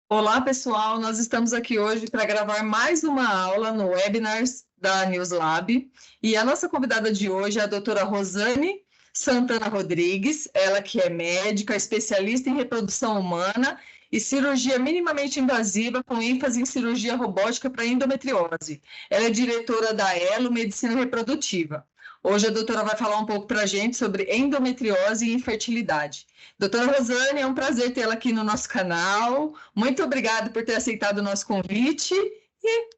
Olá, pessoal. Nós estamos aqui hoje para gravar mais uma aula no Webinars da NewsLab. E a nossa convidada de hoje é a doutora Rosane Santana Rodrigues, ela que é médica, especialista em reprodução humana e cirurgia minimamente invasiva, com ênfase em cirurgia robótica para endometriose. Ela é diretora da Elo Medicina Reprodutiva. Hoje a doutora vai falar um pouco para a gente sobre endometriose e infertilidade. Doutora Rosane, é um prazer tê-la aqui no nosso canal. Muito obrigada por ter aceitado o nosso convite e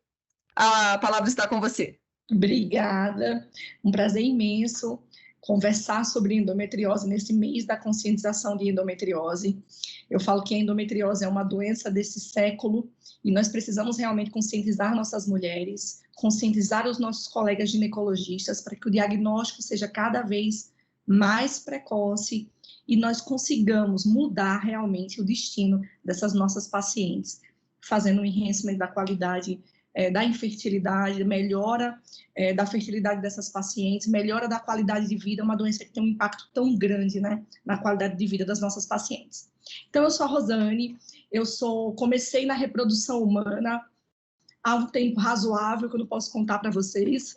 a palavra está com você. Obrigada, um prazer imenso conversar sobre endometriose nesse mês da conscientização de endometriose. Eu falo que a endometriose é uma doença desse século e nós precisamos realmente conscientizar nossas mulheres, conscientizar os nossos colegas ginecologistas para que o diagnóstico seja cada vez mais precoce e nós consigamos mudar realmente o destino dessas nossas pacientes, fazendo um enhancement da qualidade da infertilidade, melhora da fertilidade dessas pacientes, melhora da qualidade de vida, uma doença que tem um impacto tão grande, né, na qualidade de vida das nossas pacientes. Então, eu sou a Rosane, comecei na reprodução humana há um tempo razoável, que eu não posso contar para vocês.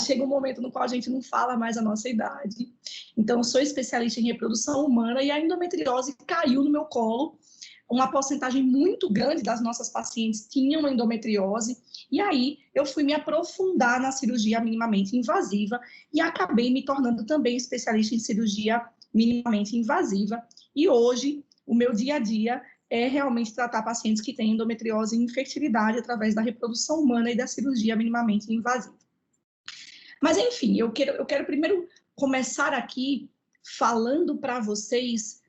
Chega um momento no qual a gente não fala mais a nossa idade. Então, eu sou especialista em reprodução humana e a endometriose caiu no meu colo. Uma porcentagem muito grande das nossas pacientes tinham endometriose, e aí eu fui me aprofundar na cirurgia minimamente invasiva e acabei me tornando também especialista em cirurgia minimamente invasiva. E hoje, o meu dia a dia é realmente tratar pacientes que têm endometriose e infertilidade através da reprodução humana e da cirurgia minimamente invasiva. Mas, enfim, eu quero primeiro começar aqui falando para vocês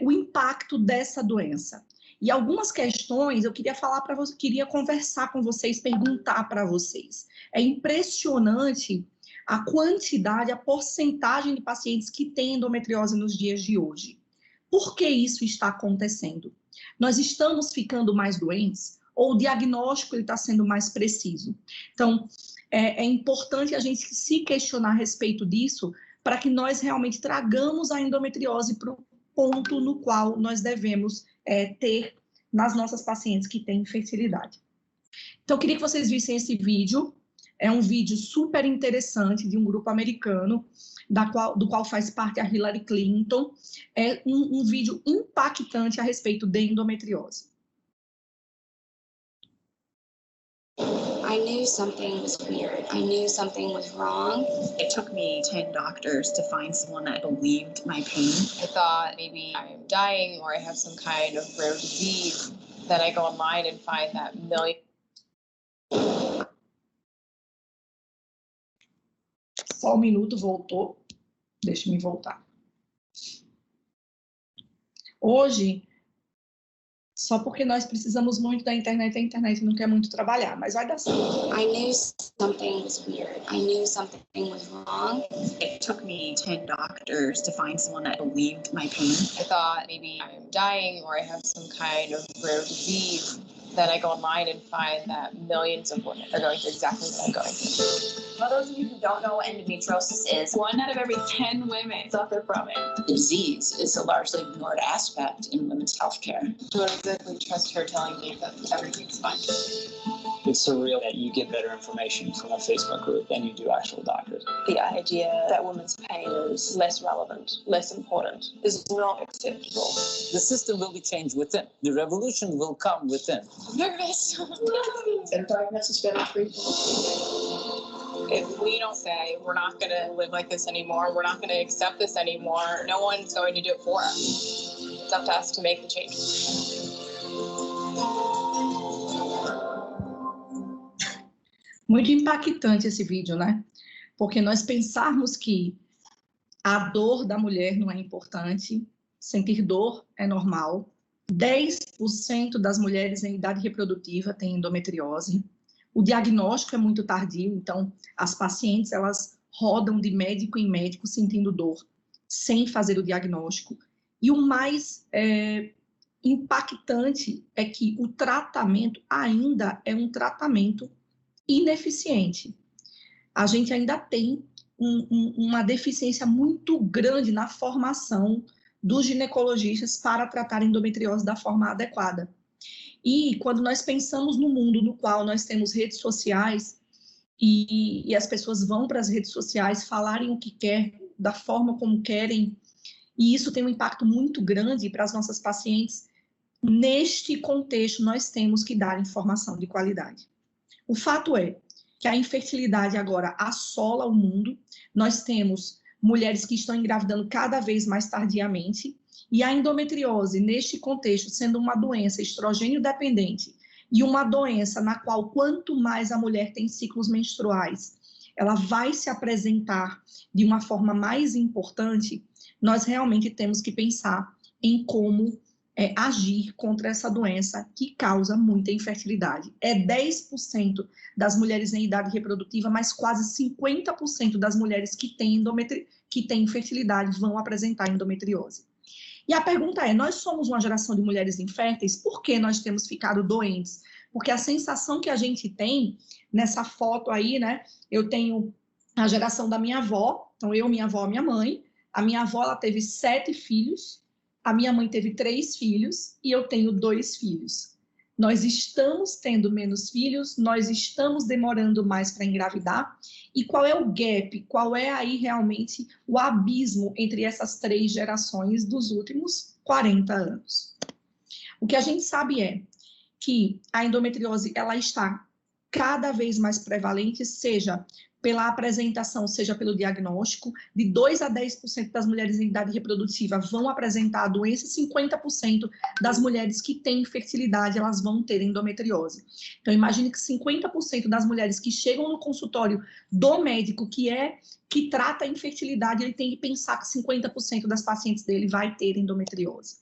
o impacto dessa doença. E algumas questões eu queria falar para vocês, queria conversar com vocês, perguntar para vocês. É impressionante a quantidade, a porcentagem de pacientes que têm endometriose nos dias de hoje. Por que isso está acontecendo? Nós estamos ficando mais doentes ou o diagnóstico está sendo mais preciso? Então, é importante a gente se questionar a respeito disso para que nós realmente tragamos a endometriose para o ponto no qual nós devemos ter nas nossas pacientes que têm infertilidade. Então, eu queria que vocês vissem esse vídeo. É um vídeo super interessante de um grupo americano, do qual faz parte a Hillary Clinton. É um vídeo impactante a respeito de endometriose. I knew something was weird. I knew something was wrong. It took me 10 doctors to find someone that believed my pain. I thought maybe I'm dying or I have some kind of rare disease. Then I go online and find that million. Só um minuto, voltou. Deixa-me voltar. Hoje, só porque nós precisamos muito da internet, a internet não quer muito trabalhar, mas vai dar certo. I knew something was weird. I knew something was wrong. It took me 10 doctors to find someone that believed my pain. I thought maybe I'm dying or I have some kind of rare disease. Then I go online and find that millions of women are going through exactly what I'm going through. For those of you who don't know what endometriosis is, 1 out of every 10 women suffer from it. The disease is a largely ignored aspect in women's healthcare. Don't exactly trust her telling me that everything's fine. It's surreal that you get better information from a Facebook group than you do actual doctors. The idea that women's pain is less relevant, less important, is not acceptable. The system will be changed within. The revolution will come within. I'm nervous. Better diagnosis, better treatment. If we don't say we're not going to live like this anymore, we're not going to accept this anymore, no one's going to do it for us. It's up to us to make the change. Muito impactante esse vídeo, né? Porque nós pensarmos que a dor da mulher não é importante, sentir dor é normal. 10% das mulheres em idade reprodutiva têm endometriose. O diagnóstico é muito tardio, então as pacientes elas rodam de médico em médico sentindo dor, sem fazer o diagnóstico. E o mais impactante é que o tratamento ainda é um tratamento ineficiente. A gente ainda tem uma deficiência muito grande na formação dos ginecologistas para tratar endometriose da forma adequada. E quando nós pensamos no mundo no qual nós temos redes sociais e as pessoas vão para as redes sociais falarem o que quer, da forma como querem, e isso tem um impacto muito grande para as nossas pacientes, neste contexto nós temos que dar informação de qualidade. O fato é que a infertilidade agora assola o mundo, nós temos mulheres que estão engravidando cada vez mais tardiamente, e a endometriose, neste contexto, sendo uma doença estrogênio dependente e uma doença na qual, quanto mais a mulher tem ciclos menstruais, ela vai se apresentar de uma forma mais importante, nós realmente temos que pensar em como agir contra essa doença que causa muita infertilidade. É 10% das mulheres em idade reprodutiva, mas quase 50% das mulheres que têm infertilidade vão apresentar endometriose. E a pergunta é, nós somos uma geração de mulheres inférteis, por que nós temos ficado doentes? Porque a sensação que a gente tem, nessa foto aí, né, eu tenho a geração da minha avó, então eu, minha avó, minha mãe, a minha avó, ela teve 7 filhos, a minha mãe teve 3 filhos e eu tenho 2 filhos. Nós estamos tendo menos filhos, nós estamos demorando mais para engravidar. E qual é o gap? Qual é aí realmente o abismo entre essas 3 gerações dos últimos 40 anos? O que a gente sabe é que a endometriose ela está cada vez mais prevalente, seja pela apresentação, seja pelo diagnóstico, de 2 a 10% das mulheres em idade reprodutiva vão apresentar a doença, 50% das mulheres que têm infertilidade, elas vão ter endometriose. Então, imagine que 50% das mulheres que chegam no consultório do médico que trata a infertilidade, ele tem que pensar que 50% das pacientes dele vai ter endometriose.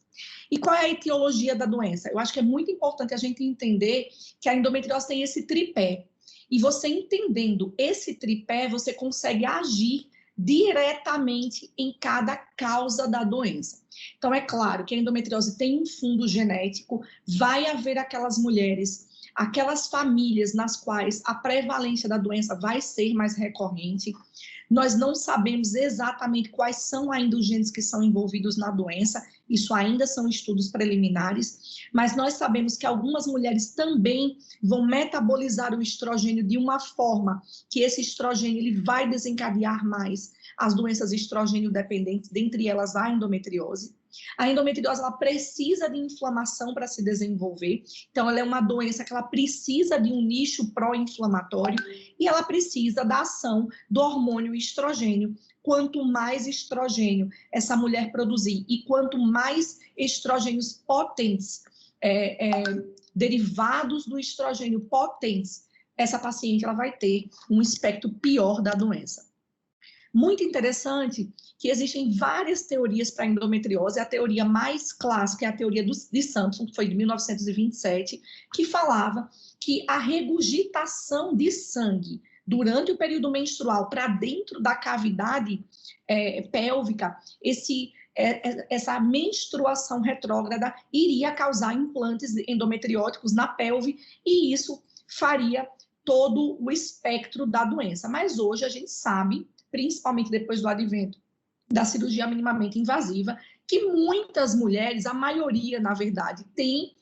E qual é a etiologia da doença? Eu acho que é muito importante a gente entender que a endometriose tem esse tripé. E você entendendo esse tripé, você consegue agir diretamente em cada causa da doença. Então, é claro que a endometriose tem um fundo genético, vai haver aquelas mulheres, aquelas famílias nas quais a prevalência da doença vai ser mais recorrente. Nós não sabemos exatamente quais são ainda os genes que são envolvidos na doença, isso ainda são estudos preliminares, mas nós sabemos que algumas mulheres também vão metabolizar o estrogênio de uma forma que esse estrogênio ele vai desencadear mais as doenças estrogênio dependentes, dentre elas a endometriose. A endometriose ela precisa de inflamação para se desenvolver, então ela é uma doença que ela precisa de um nicho pró-inflamatório e ela precisa da ação do hormônio estrogênio. Quanto mais estrogênio essa mulher produzir e quanto mais estrogênios potentes, derivados do estrogênio potentes, essa paciente ela vai ter um espectro pior da doença. Muito interessante que existem várias teorias para a endometriose. A teoria mais clássica é a teoria de Sampson, que foi de 1927, que falava que a regurgitação de sangue durante o período menstrual para dentro da cavidade pélvica, essa menstruação retrógrada iria causar implantes endometrióticos na pelve e isso faria todo o espectro da doença. Mas hoje a gente sabe, principalmente depois do advento da cirurgia minimamente invasiva, que muitas mulheres, a maioria, na verdade, tem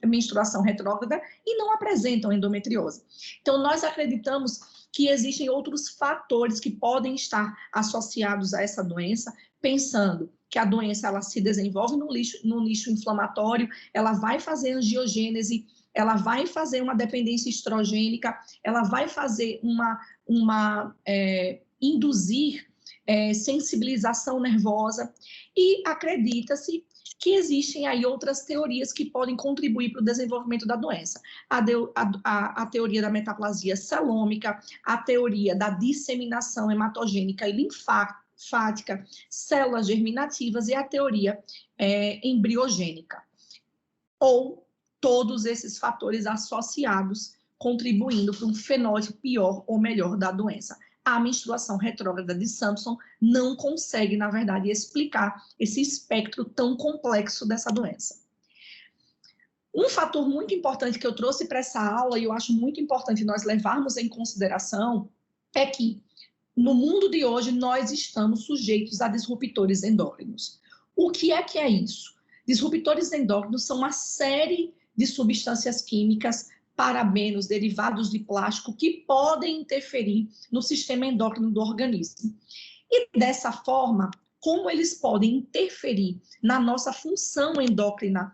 menstruação retrógrada e não apresentam endometriose. Então, nós acreditamos que existem outros fatores que podem estar associados a essa doença, pensando que a doença ela se desenvolve no nicho inflamatório, ela vai fazer angiogênese, ela vai fazer uma dependência estrogênica, ela vai fazer induzir sensibilização nervosa e acredita-se que existem aí outras teorias que podem contribuir para o desenvolvimento da doença. A teoria da metaplasia celômica, a teoria da disseminação hematogênica e linfática, células germinativas e a teoria embriogênica. Ou todos esses fatores associados contribuindo para um fenótipo pior ou melhor da doença. A menstruação retrógrada de Sampson não consegue, na verdade, explicar esse espectro tão complexo dessa doença. Um fator muito importante que eu trouxe para essa aula, e eu acho muito importante nós levarmos em consideração, é que no mundo de hoje nós estamos sujeitos a disruptores endócrinos. O que é isso? Disruptores endócrinos são uma série de substâncias químicas, parabenos, derivados de plástico, que podem interferir no sistema endócrino do organismo. E dessa forma, como eles podem interferir na nossa função endócrina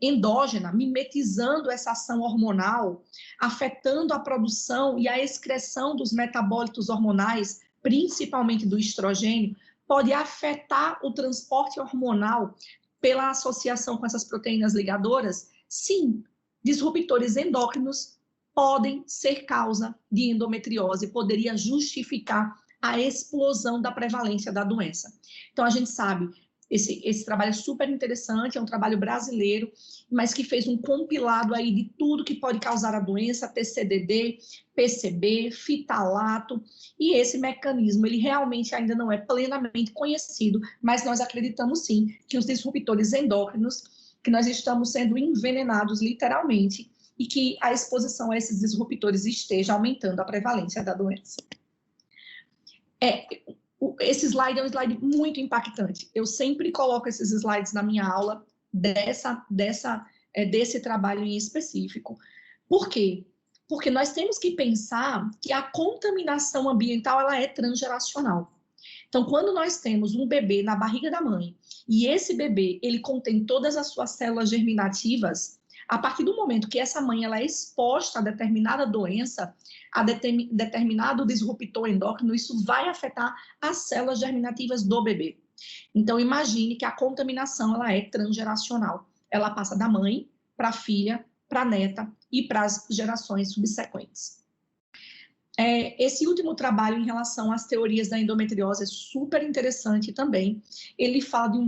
endógena, mimetizando essa ação hormonal, afetando a produção e a excreção dos metabólitos hormonais, principalmente do estrogênio, pode afetar o transporte hormonal pela associação com essas proteínas ligadoras? Sim, disruptores endócrinos podem ser causa de endometriose, poderia justificar a explosão da prevalência da doença. Então, a gente sabe, esse trabalho é super interessante, é um trabalho brasileiro, mas que fez um compilado aí de tudo que pode causar a doença, TCDD, PCB, fitalato, e esse mecanismo, ele realmente ainda não é plenamente conhecido, mas nós acreditamos sim que os disruptores endócrinos, que nós estamos sendo envenenados literalmente, e que a exposição a esses disruptores esteja aumentando a prevalência da doença. Esse slide é um slide muito impactante. Eu sempre coloco esses slides na minha aula desse trabalho em específico. Por quê? Porque nós temos que pensar que a contaminação ambiental ela é transgeracional. Então, quando nós temos um bebê na barriga da mãe e esse bebê ele contém todas as suas células germinativas, a partir do momento que essa mãe ela é exposta a determinada doença, a determinado disruptor endócrino, isso vai afetar as células germinativas do bebê. Então, imagine que a contaminação ela é transgeracional. Ela passa da mãe para a filha, para a neta e para as gerações subsequentes. Esse último trabalho em relação às teorias da endometriose é super interessante também. Ele fala de um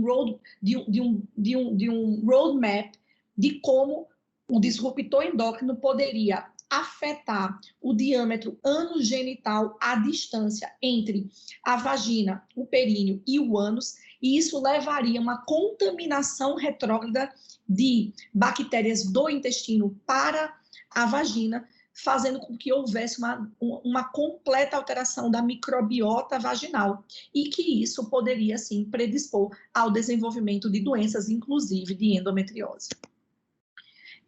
roadmap de como o disruptor endócrino poderia afetar o diâmetro anogenital à distância entre a vagina, o períneo e o ânus, e isso levaria a uma contaminação retrógrada de bactérias do intestino para a vagina, fazendo com que houvesse uma completa alteração da microbiota vaginal, e que isso poderia, sim, predispor ao desenvolvimento de doenças, inclusive de endometriose.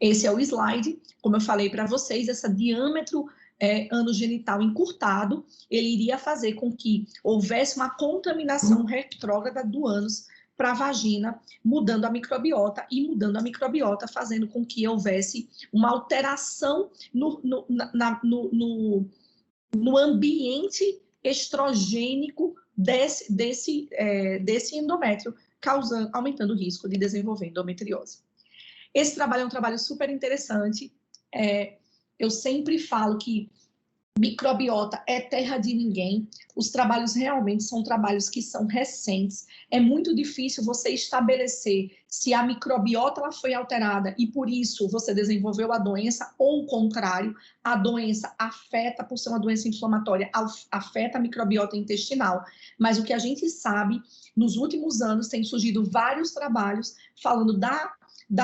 Esse é o slide, como eu falei para vocês, esse diâmetro anogenital encurtado, ele iria fazer com que houvesse uma contaminação retrógrada do ânus para a vagina, mudando a microbiota, e mudando a microbiota, fazendo com que houvesse uma alteração no ambiente estrogênico desse endométrio, aumentando o risco de desenvolver endometriose. Esse trabalho é um trabalho super interessante. Eu sempre falo que microbiota é terra de ninguém. Os trabalhos realmente são trabalhos que são recentes. É muito difícil você estabelecer se a microbiota ela foi alterada e por isso você desenvolveu a doença, ou o contrário, a doença afeta, por ser uma doença inflamatória, afeta a microbiota intestinal. Mas o que a gente sabe, nos últimos anos, tem surgido vários trabalhos falando da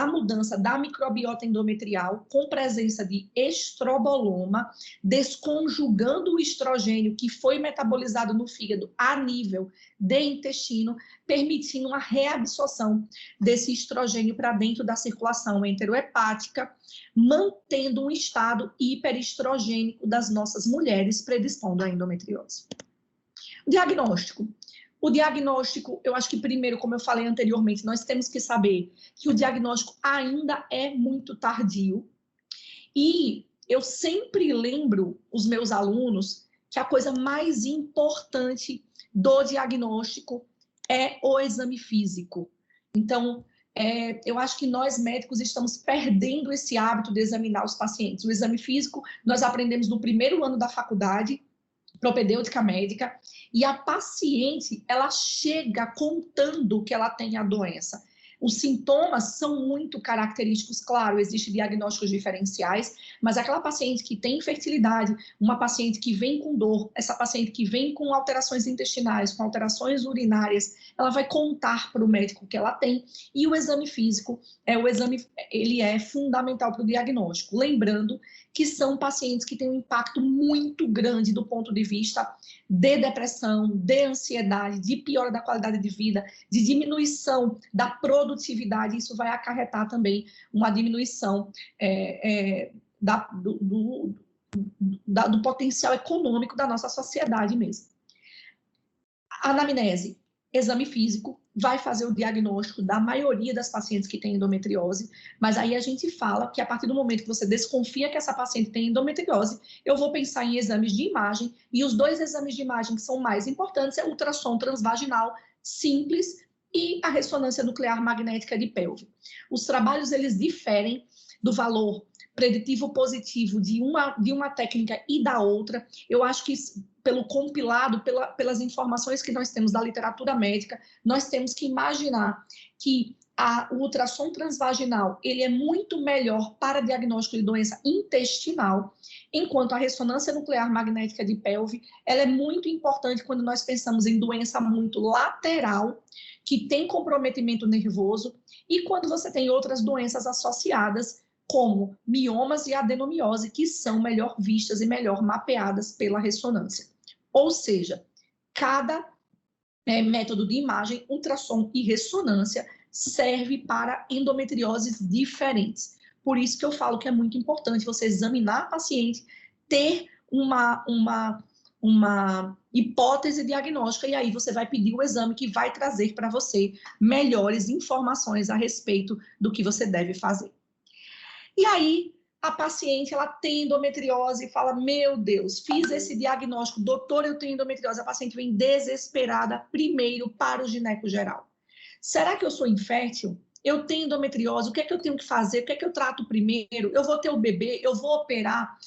mudança da microbiota endometrial com presença de estroboloma, desconjugando o estrogênio que foi metabolizado no fígado a nível de intestino, permitindo uma reabsorção desse estrogênio para dentro da circulação enterohepática, mantendo um estado hiperestrogênico das nossas mulheres, predispondo à endometriose. O diagnóstico, eu acho que primeiro, como eu falei anteriormente, nós temos que saber que o diagnóstico ainda é muito tardio. E eu sempre lembro os meus alunos que a coisa mais importante do diagnóstico é o exame físico. Então, eu acho que nós médicos estamos perdendo esse hábito de examinar os pacientes. O exame físico nós aprendemos no primeiro ano da faculdade, propedêutica médica, e a paciente, ela chega contando que ela tem a doença. Os sintomas são muito característicos, claro, existem diagnósticos diferenciais, mas aquela paciente que tem infertilidade, uma paciente que vem com dor, essa paciente que vem com alterações intestinais, com alterações urinárias, ela vai contar para o médico que ela tem, e o exame físico, ele é fundamental para o diagnóstico. Lembrando que são pacientes que têm um impacto muito grande do ponto de vista de depressão, de ansiedade, de piora da qualidade de vida, de diminuição da produtividade. Isso vai acarretar também uma diminuição do potencial econômico da nossa sociedade mesmo. Anamnese, exame físico, vai fazer o diagnóstico da maioria das pacientes que têm endometriose, mas aí a gente fala que a partir do momento que você desconfia que essa paciente tem endometriose, eu vou pensar em exames de imagem, e os 2 exames de imagem que são mais importantes é o ultrassom transvaginal simples e a ressonância nuclear magnética de pelve. Os trabalhos, eles diferem do valor preditivo positivo de uma técnica e da outra. Eu acho que pelo compilado, pelas informações que nós temos da literatura médica, nós temos que imaginar que o ultrassom transvaginal ele é muito melhor para diagnóstico de doença intestinal, enquanto a ressonância nuclear magnética de pelve ela é muito importante quando nós pensamos em doença muito lateral, que tem comprometimento nervoso, e quando você tem outras doenças associadas, como miomas e adenomiose, que são melhor vistas e melhor mapeadas pela ressonância. Ou seja, cada método de imagem, ultrassom e ressonância, serve para endometrioses diferentes. Por isso que eu falo que é muito importante você examinar a paciente, ter uma hipótese diagnóstica, e aí você vai pedir o exame que vai trazer para você melhores informações a respeito do que você deve fazer. E aí, a paciente, ela tem endometriose e fala, meu Deus, fiz esse diagnóstico, doutor, eu tenho endometriose. A paciente vem desesperada primeiro para o gineco geral. Será que eu sou infértil? Eu tenho endometriose, o que é que eu tenho que fazer? O que é que eu trato primeiro? Eu vou ter o bebê? Eu vou operar?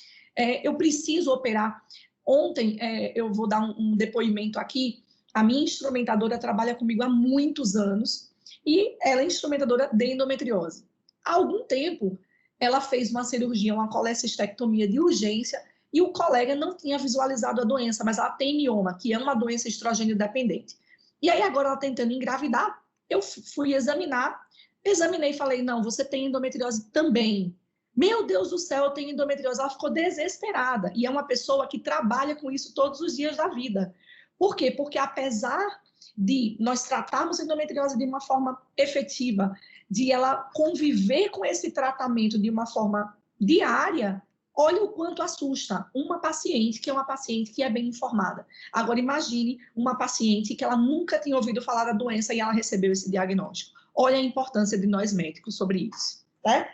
Eu preciso operar? Ontem, eu vou dar um depoimento aqui, a minha instrumentadora trabalha comigo há muitos anos e ela é instrumentadora de endometriose. Há algum tempo, ela fez uma cirurgia, uma colecistectomia de urgência, e o colega não tinha visualizado a doença, mas ela tem mioma, que é uma doença estrogênio dependente. E aí agora ela tentando engravidar, eu fui examinei e falei, não, você tem endometriose também. Meu Deus do céu, eu tenho endometriose. Ela ficou desesperada, e é uma pessoa que trabalha com isso todos os dias da vida. Por quê? Porque apesar de nós tratarmos endometriose de uma forma efetiva, de ela conviver com esse tratamento de uma forma diária, olha o quanto assusta uma paciente que é uma paciente que é bem informada. Agora imagine uma paciente que ela nunca tinha ouvido falar da doença e ela recebeu esse diagnóstico. Olha a importância de nós médicos sobre isso, né?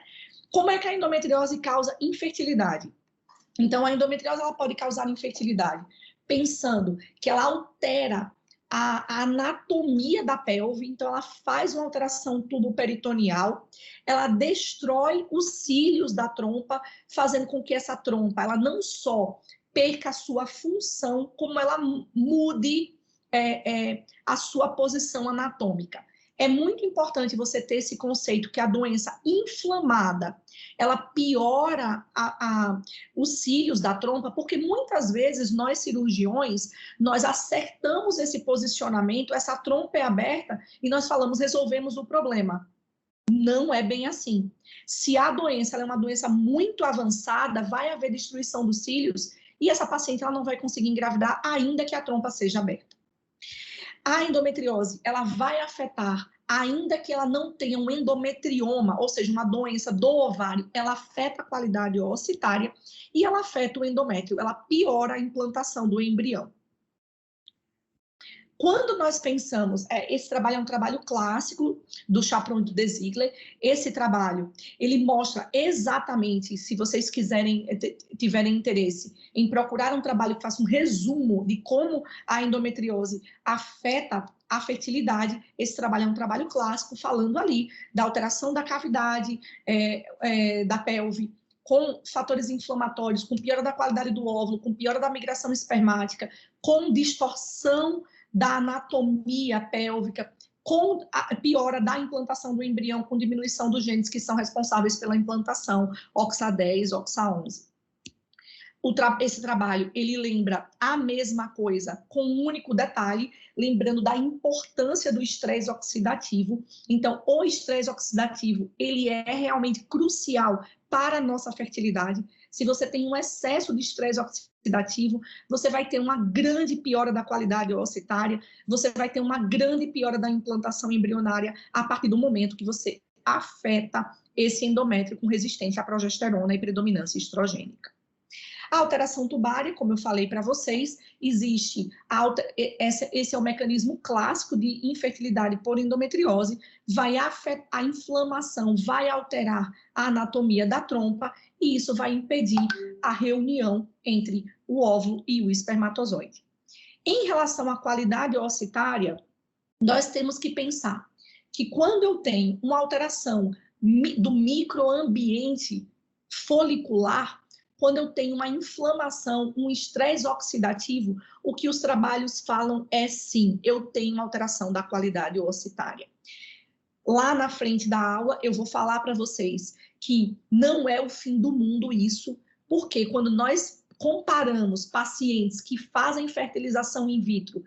Como é que a endometriose causa infertilidade? Então, a endometriose ela pode causar infertilidade pensando que ela altera a anatomia da pelve, então ela faz uma alteração tubo-peritoneal, ela destrói os cílios da trompa, fazendo com que essa trompa ela não só perca a sua função, como ela mude a sua posição anatômica. É muito importante você ter esse conceito que a doença inflamada, ela piora os cílios da trompa, porque muitas vezes nós cirurgiões, nós acertamos esse posicionamento, essa trompa é aberta e nós falamos, resolvemos o problema. Não é bem assim. Se a doença ela é uma doença muito avançada, vai haver destruição dos cílios e essa paciente ela não vai conseguir engravidar ainda que a trompa seja aberta. A endometriose, ela vai afetar, ainda que ela não tenha um endometrioma, ou seja, uma doença do ovário, ela afeta a qualidade ocitária e ela afeta o endométrio, ela piora a implantação do embrião. Quando nós pensamos, esse trabalho é um trabalho clássico do Chaperon de Ziegler, esse trabalho, ele mostra exatamente, se vocês tiverem interesse em procurar um trabalho que faça um resumo de como a endometriose afeta a fertilidade, esse trabalho é um trabalho clássico, falando ali da alteração da cavidade da pelve, com fatores inflamatórios, com piora da qualidade do óvulo, com piora da migração espermática, com distorção da anatomia pélvica, com a piora da implantação do embrião, com diminuição dos genes que são responsáveis pela implantação, OXA10, OXA11. Esse trabalho, ele lembra a mesma coisa, com um único detalhe, lembrando da importância do estresse oxidativo. Então, o estresse oxidativo, ele é realmente crucial para a nossa fertilidade. se você tem um excesso de estresse oxidativo, você vai ter uma grande piora da qualidade oocytária, você vai ter uma grande piora da implantação embrionária a partir do momento que você afeta esse endométrio com resistência à progesterona e predominância estrogênica. A alteração tubária, como eu falei para vocês, existe, esse é o mecanismo clássico de infertilidade por endometriose, vai afetar a inflamação, vai alterar a anatomia da trompa e isso vai impedir a reunião entre o óvulo e o espermatozoide. Em relação à qualidade oocytária, nós temos que pensar que quando eu tenho uma alteração do microambiente folicular, quando eu tenho uma inflamação, um estresse oxidativo, o que os trabalhos falam é sim, eu tenho uma alteração da qualidade oocytária. Lá na frente da aula, eu vou falar para vocês que não é o fim do mundo isso, porque quando nós comparamos pacientes que fazem fertilização in vitro,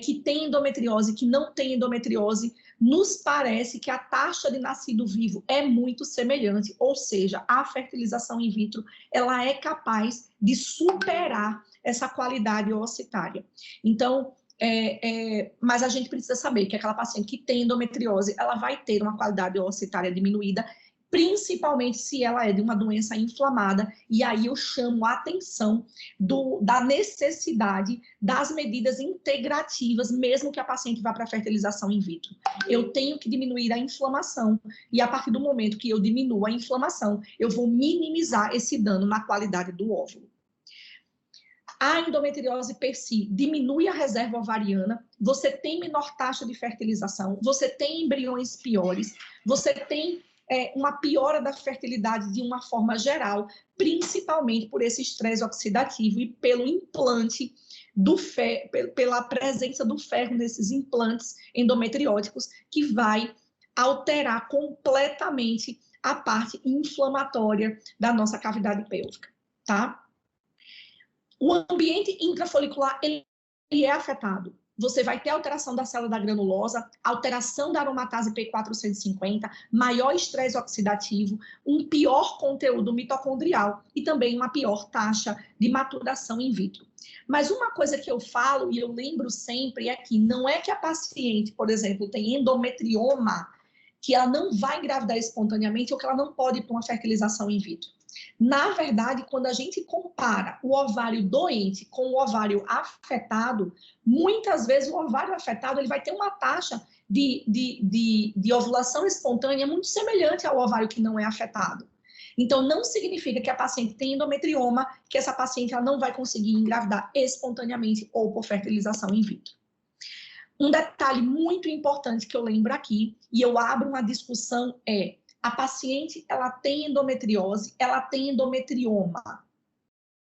que tem endometriose, que não tem endometriose, nos parece que a taxa de nascido vivo é muito semelhante, ou seja, a fertilização in vitro, ela é capaz de superar essa qualidade oocytária. Então, mas a gente precisa saber que aquela paciente que tem endometriose, ela vai ter uma qualidade oocytária diminuída, principalmente se ela é de uma doença inflamada, e aí eu chamo a atenção da necessidade das medidas integrativas, mesmo que a paciente vá para a fertilização in vitro. Eu tenho que diminuir a inflamação, e a partir do momento que eu diminuo a inflamação, eu vou minimizar esse dano na qualidade do óvulo. A endometriose per si diminui a reserva ovariana, você tem menor taxa de fertilização, você tem embriões piores, você tem uma piora da fertilidade de uma forma geral, principalmente por esse estresse oxidativo e pelo implante do ferro, pela presença do ferro nesses implantes endometrióticos, que vai alterar completamente a parte inflamatória da nossa cavidade pélvica, tá? O ambiente intrafolicular, ele é afetado. Você vai ter alteração da célula da granulosa, alteração da aromatase P450, maior estresse oxidativo, um pior conteúdo mitocondrial e também uma pior taxa de maturação in vitro. Mas uma coisa que eu falo e eu lembro sempre é que não é que a paciente, por exemplo, tem endometrioma, que ela não vai engravidar espontaneamente ou que ela não pode ir para uma fertilização in vitro. Na verdade, quando a gente compara o ovário doente com o ovário afetado, muitas vezes o ovário afetado ele vai ter uma taxa de ovulação espontânea muito semelhante ao ovário que não é afetado. Então, não significa que a paciente tem endometrioma, que essa paciente ela não vai conseguir engravidar espontaneamente ou por fertilização in vitro. Um detalhe muito importante que eu lembro aqui, e eu abro uma discussão, a paciente, ela tem endometriose, ela tem endometrioma.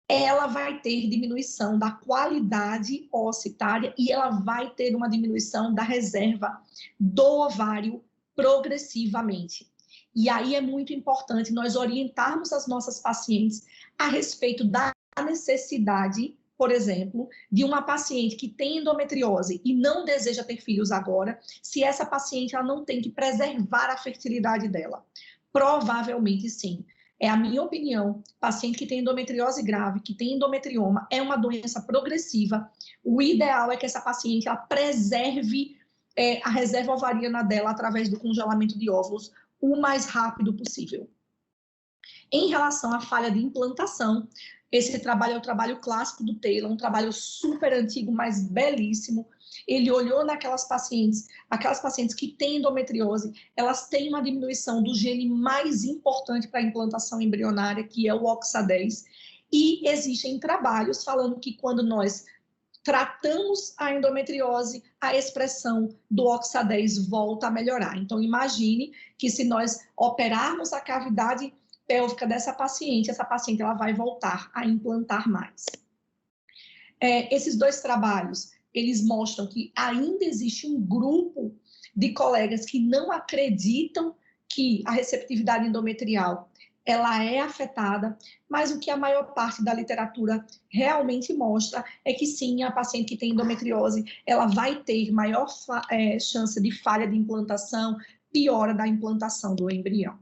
Ela vai ter diminuição da qualidade oocytária e ela vai ter uma diminuição da reserva do ovário progressivamente. E aí é muito importante nós orientarmos as nossas pacientes a respeito da necessidade, por exemplo, de uma paciente que tem endometriose e não deseja ter filhos agora, se essa paciente ela não tem que preservar a fertilidade dela. Provavelmente sim. É a minha opinião, paciente que tem endometriose grave, que tem endometrioma, é uma doença progressiva. O ideal é que essa paciente ela preserve a reserva ovariana dela através do congelamento de óvulos o mais rápido possível. Em relação à falha de implantação, esse trabalho é o trabalho clássico do Taylor, um trabalho super antigo, mas belíssimo. Ele olhou naquelas pacientes, aquelas pacientes que têm endometriose, elas têm uma diminuição do gene mais importante para a implantação embrionária, que é o OXA10, e existem trabalhos falando que quando nós tratamos a endometriose, a expressão do OXA10 volta a melhorar. Então, imagine que se nós operarmos a cavidade pélvica dessa paciente, essa paciente ela vai voltar a implantar mais. Esses dois trabalhos, eles mostram que ainda existe um grupo de colegas que não acreditam que a receptividade endometrial ela é afetada, mas o que a maior parte da literatura realmente mostra é que sim, a paciente que tem endometriose, ela vai ter maior chance de falha de implantação, piora da implantação do embrião.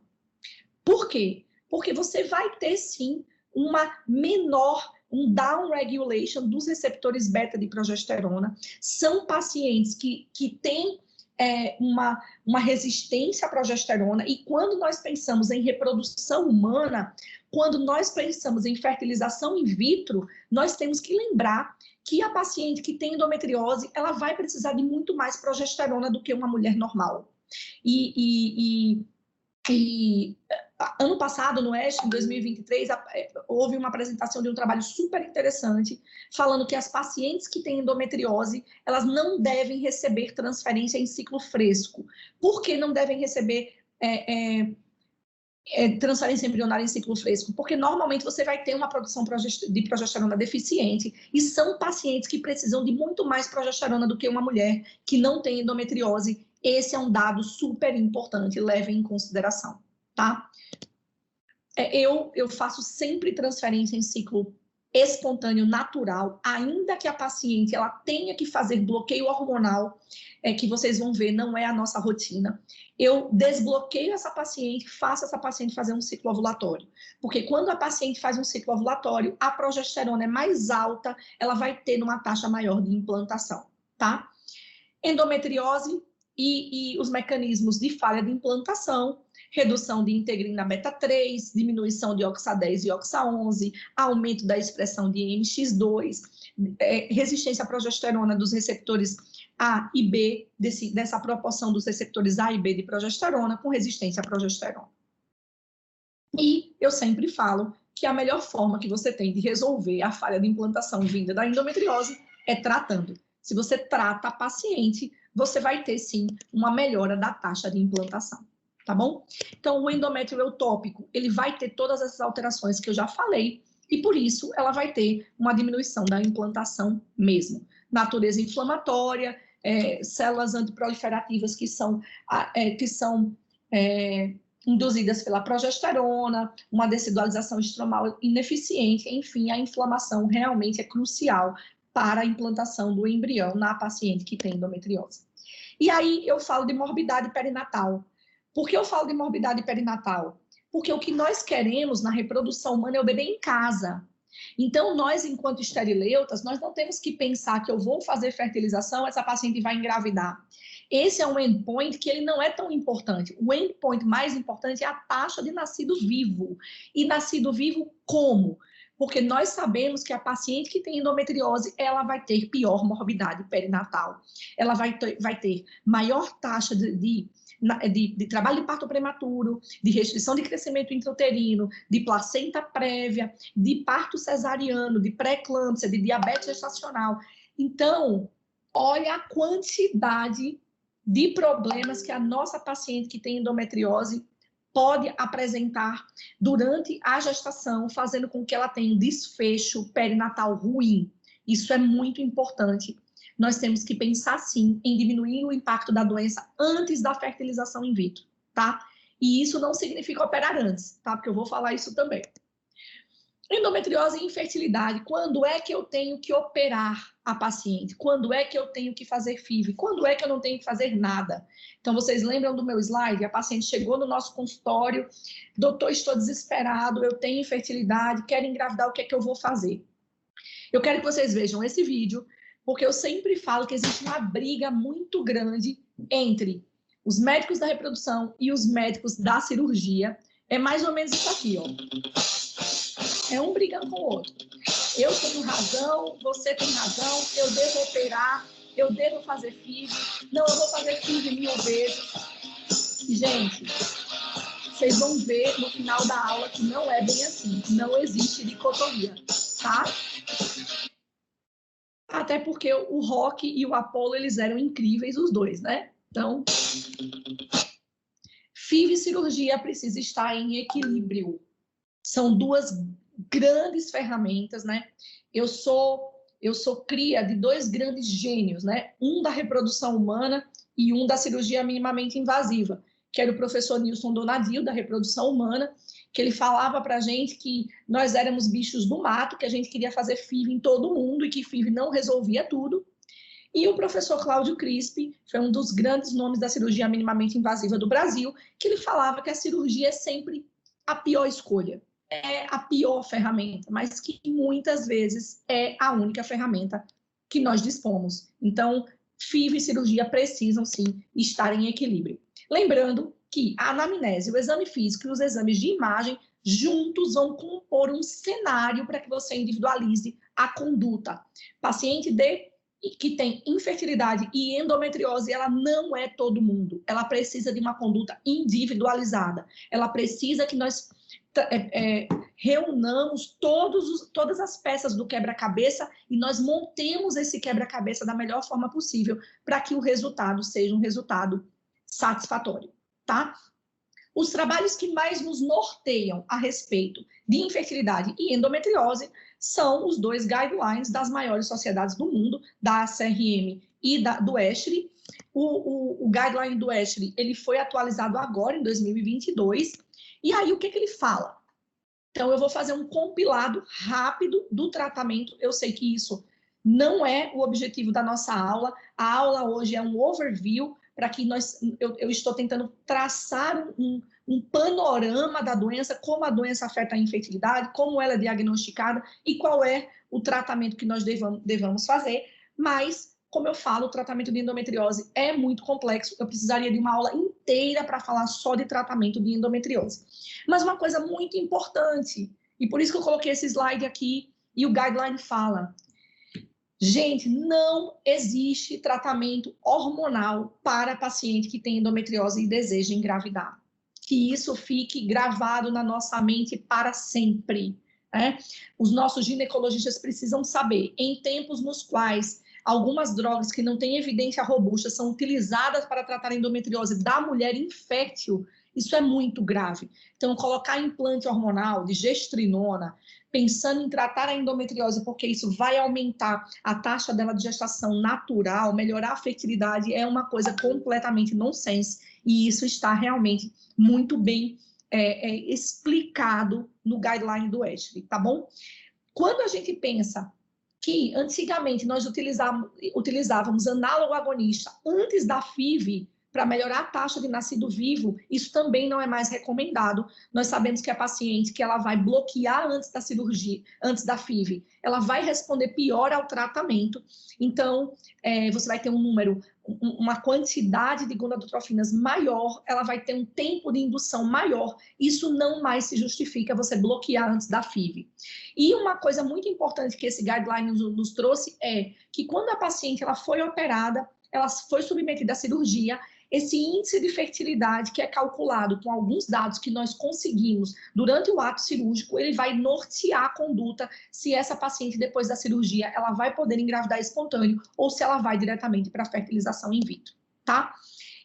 Por quê? Porque você vai ter, sim, um down regulation dos receptores beta de progesterona. São pacientes que têm uma resistência à progesterona, e quando nós pensamos em reprodução humana, quando nós pensamos em fertilização in vitro, nós temos que lembrar que a paciente que tem endometriose, ela vai precisar de muito mais progesterona do que uma mulher normal. Ano passado, no ESC, em 2023, houve uma apresentação de um trabalho super interessante, falando que as pacientes que têm endometriose, elas não devem receber transferência em ciclo fresco. Por que não devem receber transferência embrionária em ciclo fresco? Porque normalmente você vai ter uma produção de progesterona deficiente, e são pacientes que precisam de muito mais progesterona do que uma mulher que não tem endometriose. Esse é um dado super importante, levem em consideração, tá? Eu faço sempre transferência em ciclo espontâneo natural, ainda que a paciente ela tenha que fazer bloqueio hormonal, que vocês vão ver, não é a nossa rotina. Eu desbloqueio essa paciente, faço essa paciente fazer um ciclo ovulatório. Porque quando a paciente faz um ciclo ovulatório, a progesterona é mais alta, ela vai ter uma taxa maior de implantação, tá? Endometriose e os mecanismos de falha de implantação: redução de integrina beta-3, diminuição de OXA10 e OXA11, aumento da expressão de NX2, resistência à progesterona dos receptores A e B, dessa proporção dos receptores A e B de progesterona com resistência à progesterona. E eu sempre falo que a melhor forma que você tem de resolver a falha de implantação vinda da endometriose é tratando. Se você trata a paciente, você vai ter, sim, uma melhora da taxa de implantação. Tá bom? Então, o endométrio eutópico, ele vai ter todas essas alterações que eu já falei, e por isso ela vai ter uma diminuição da implantação mesmo. Natureza inflamatória, células antiproliferativas que são induzidas pela progesterona, uma decidualização estromal ineficiente, enfim, a inflamação realmente é crucial para a implantação do embrião na paciente que tem endometriose. E aí eu falo de morbidade perinatal. Por que eu falo de morbidade perinatal? Porque o que nós queremos na reprodução humana é o bebê em casa. Então, nós, enquanto esterileutas, nós não temos que pensar que eu vou fazer fertilização, essa paciente vai engravidar. Esse é um endpoint que ele não é tão importante. O endpoint mais importante é a taxa de nascido vivo. E nascido vivo como? Porque nós sabemos que a paciente que tem endometriose, ela vai ter pior morbidade perinatal. Ela vai ter maior taxa de trabalho de parto prematuro, de restrição de crescimento intrauterino, de placenta prévia, de parto cesariano, de pré-eclâmpsia, de diabetes gestacional. Então, olha a quantidade de problemas que a nossa paciente que tem endometriose pode apresentar durante a gestação, fazendo com que ela tenha um desfecho perinatal ruim. Isso é muito importante. Nós temos que pensar, sim, em diminuir o impacto da doença antes da fertilização in vitro, tá? E isso não significa operar antes, tá? Porque eu vou falar isso também. Endometriose e infertilidade. Quando é que eu tenho que operar a paciente? Quando é que eu tenho que fazer FIV? Quando é que eu não tenho que fazer nada? Então, vocês lembram do meu slide? A paciente chegou no nosso consultório: doutor, estou desesperado, eu tenho infertilidade, quero engravidar, o que é que eu vou fazer? Eu quero que vocês vejam esse vídeo, porque eu sempre falo que existe uma briga muito grande entre os médicos da reprodução e os médicos da cirurgia. É mais ou menos isso aqui, ó. É um brigando com o outro. Eu tenho razão, você tem razão, eu devo operar, eu devo fazer FIV, não, eu vou fazer FIV 1000 vezes. Gente, vocês vão ver no final da aula que não é bem assim, não existe dicotomia, tá? Até porque o Rock e o Apollo, eles eram incríveis os dois, né? Então, FIV e cirurgia precisa estar em equilíbrio. São duas grandes ferramentas, né? Eu sou cria de dois grandes gênios, né? Um da reprodução humana e um da cirurgia minimamente invasiva, que era o professor Nilson Donadil, da reprodução humana, que ele falava pra gente que nós éramos bichos do mato, que a gente queria fazer FIV em todo mundo e que FIV não resolvia tudo. E o professor Cláudio Crispi foi um dos grandes nomes da cirurgia minimamente invasiva do Brasil, que ele falava que a cirurgia é sempre a pior escolha. é a pior ferramenta, mas que muitas vezes é a única ferramenta que nós dispomos. Então, FIV e cirurgia precisam, sim, estar em equilíbrio. Lembrando que a anamnese, o exame físico e os exames de imagem juntos vão compor um cenário para que você individualize a conduta. Paciente que tem infertilidade e endometriose, ela não é todo mundo. Ela precisa de uma conduta individualizada. Ela precisa que nós reunamos todas as peças do quebra-cabeça e nós montemos esse quebra-cabeça da melhor forma possível para que o resultado seja um resultado satisfatório, tá? Os trabalhos que mais nos norteiam a respeito de infertilidade e endometriose são os 2 guidelines das maiores sociedades do mundo, da ACRM e do ESHRE. O guideline do ESHRE, ele foi atualizado agora, em 2022, e aí o que ele fala? Então, eu vou fazer um compilado rápido do tratamento. Eu sei que isso não é o objetivo da nossa aula. A aula hoje é um overview, para que eu estou tentando traçar um panorama da doença, como a doença afeta a infertilidade, como ela é diagnosticada e qual é o tratamento que nós devamos fazer. Mas, como eu falo, o tratamento de endometriose é muito complexo. Eu precisaria de uma aula inteira para falar só de tratamento de endometriose. Mas uma coisa muito importante, e por isso que eu coloquei esse slide aqui, e o guideline fala: gente, não existe tratamento hormonal para paciente que tem endometriose e deseja engravidar. Que isso fique gravado na nossa mente para sempre, né? Os nossos ginecologistas precisam saber, em tempos nos quais algumas drogas que não têm evidência robusta são utilizadas para tratar a endometriose da mulher infértil, isso é muito grave. Então, colocar implante hormonal de gestrinona, pensando em tratar a endometriose, porque isso vai aumentar a taxa dela de gestação natural, melhorar a fertilidade, é uma coisa completamente nonsense, e isso está realmente muito bem explicado no guideline do ESHRE, tá bom? Quando a gente pensa que antigamente nós utilizávamos análogo agonista antes da FIV para melhorar a taxa de nascido vivo, isso também não é mais recomendado. Nós sabemos que a paciente que ela vai bloquear antes da cirurgia, antes da FIV, ela vai responder pior ao tratamento. Então, você vai ter um número, uma quantidade de gonadotrofinas maior, ela vai ter um tempo de indução maior. Isso não mais se justifica você bloquear antes da FIV. E uma coisa muito importante que esse guideline nos trouxe é que quando a paciente ela foi operada, ela foi submetida à cirurgia, esse índice de fertilidade que é calculado com alguns dados que nós conseguimos durante o ato cirúrgico, ele vai nortear a conduta se essa paciente, depois da cirurgia, ela vai poder engravidar espontâneo ou se ela vai diretamente para a fertilização in vitro, tá?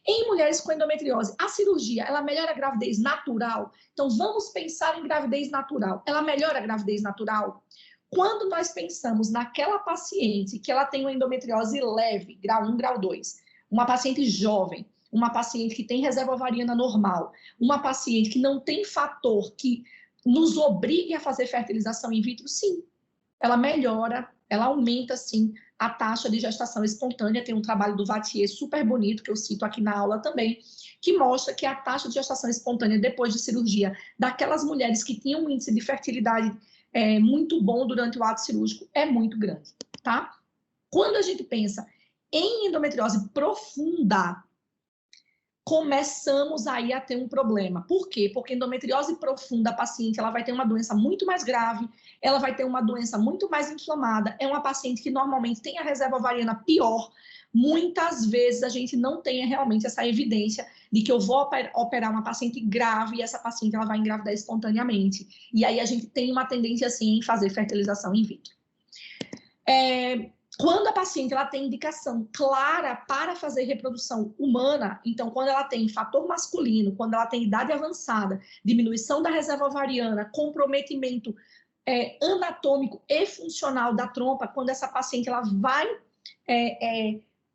Em mulheres com endometriose, a cirurgia, ela melhora a gravidez natural? Então, vamos pensar em gravidez natural. Ela melhora a gravidez natural? Quando nós pensamos naquela paciente que ela tem uma endometriose leve, grau 1, grau 2, uma paciente jovem, uma paciente que tem reserva ovariana normal, uma paciente que não tem fator que nos obrigue a fazer fertilização in vitro, sim, ela melhora, ela aumenta, sim, a taxa de gestação espontânea. Tem um trabalho do Vattier super bonito, que eu cito aqui na aula também, que mostra que a taxa de gestação espontânea depois de cirurgia daquelas mulheres que tinham um índice de fertilidade muito bom durante o ato cirúrgico é muito grande, tá? Quando a gente pensa em endometriose profunda, começamos aí a ter um problema. Por quê? Porque endometriose profunda, a paciente ela vai ter uma doença muito mais grave, ela vai ter uma doença muito mais inflamada, é uma paciente que normalmente tem a reserva ovariana pior. Muitas vezes a gente não tem realmente essa evidência de que eu vou operar uma paciente grave e essa paciente ela vai engravidar espontaneamente. E aí a gente tem uma tendência, assim, em fazer fertilização in vitro. Quando a paciente ela tem indicação clara para fazer reprodução humana, então quando ela tem fator masculino, quando ela tem idade avançada, diminuição da reserva ovariana, comprometimento anatômico e funcional da trompa, quando essa paciente ela vai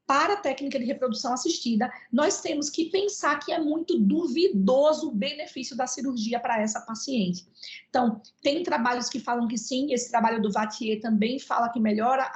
para a técnica de reprodução assistida, nós temos que pensar que é muito duvidoso o benefício da cirurgia para essa paciente. Então, tem trabalhos que falam que sim, esse trabalho do Vattier também fala que melhora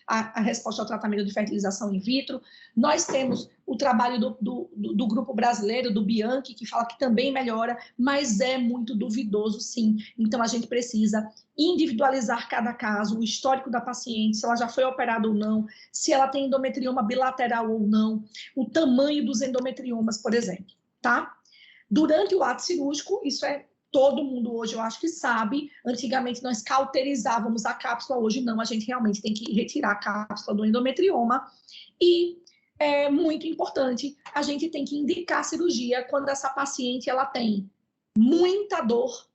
a resposta ao tratamento de fertilização in vitro. Nós temos o trabalho do grupo brasileiro, do Bianchi, que fala que também melhora, mas é muito duvidoso, sim. Então, a gente precisa individualizar cada caso, o histórico da paciente, se ela já foi operada ou não, se ela tem endometrioma bilateral ou não, o tamanho dos endometriomas, por exemplo, tá? Durante o ato cirúrgico, isso é todo mundo hoje, eu acho que sabe, antigamente nós cauterizávamos a cápsula, hoje não, a gente realmente tem que retirar a cápsula do endometrioma e é muito importante, a gente tem que indicar a cirurgia quando essa paciente ela tem muita dor,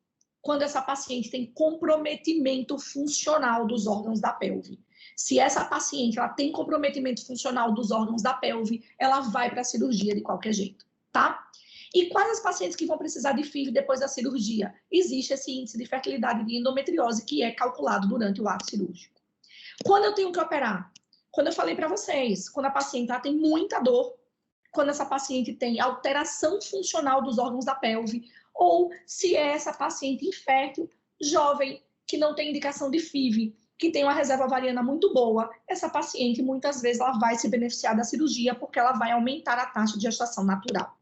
quando essa paciente tem comprometimento funcional dos órgãos da pelve. Se essa paciente ela tem comprometimento funcional dos órgãos da pelve, ela vai para a cirurgia de qualquer jeito, tá? E quais as pacientes que vão precisar de FIV depois da cirurgia? Existe esse índice de fertilidade de endometriose que é calculado durante o ato cirúrgico. Quando eu tenho que operar? Quando eu falei para vocês, quando a paciente ela tem muita dor, quando essa paciente tem alteração funcional dos órgãos da pelve, ou se é essa paciente infértil, jovem, que não tem indicação de FIV, que tem uma reserva ovariana muito boa, essa paciente, muitas vezes, ela vai se beneficiar da cirurgia porque ela vai aumentar a taxa de gestação natural.